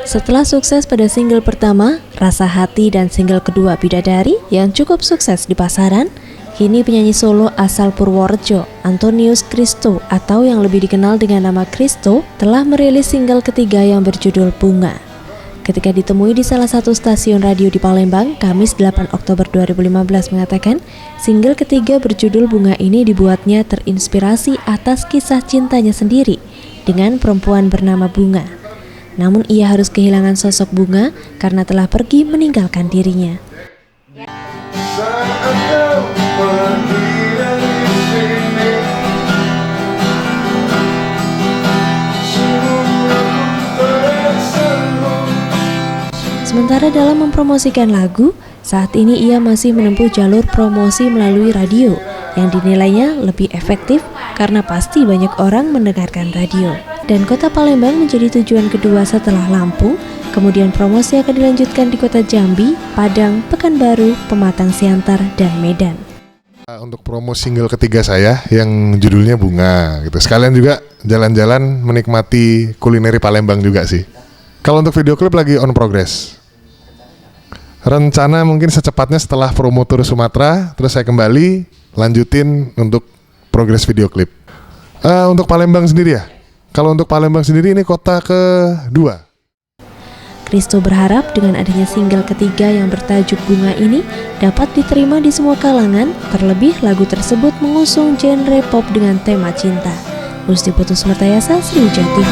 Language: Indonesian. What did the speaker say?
Setelah sukses pada single pertama, Rasa Hati, dan single kedua Bidadari yang cukup sukses di pasaran, kini penyanyi solo asal Purworejo, Antonius Kristo atau yang lebih dikenal dengan nama Kristo, telah merilis single ketiga yang berjudul Bunga. Ketika ditemui di salah satu stasiun radio di Palembang, Kamis 8 Oktober 2015 mengatakan, single ketiga berjudul Bunga ini dibuatnya terinspirasi atas kisah cintanya sendiri dengan perempuan bernama Bunga. Namun ia harus kehilangan sosok Bunga karena telah pergi meninggalkan dirinya. Sementara dalam mempromosikan lagu, saat ini ia masih menempuh jalur promosi melalui radio yang dinilainya lebih efektif karena pasti banyak orang mendengarkan radio. Dan kota Palembang menjadi tujuan kedua setelah Lampung, kemudian promosi akan dilanjutkan di kota Jambi, Padang, Pekanbaru, Pematang Siantar, dan Medan. Untuk promo single ketiga saya yang judulnya Bunga gitu. Sekalian juga jalan-jalan menikmati kulineri Palembang juga sih. Kalau untuk video klip lagi on progress. Rencana mungkin secepatnya setelah promo tur Sumatera, terus saya kembali lanjutin untuk progres video klip. Untuk Palembang sendiri ya. Kalau untuk Palembang sendiri ini kota kedua. Kristo berharap dengan adanya single ketiga yang bertajuk Bunga ini dapat diterima di semua kalangan, terlebih lagu tersebut mengusung genre pop dengan tema cinta. Gusti Putus Mertayasa, Sriwijaya TV.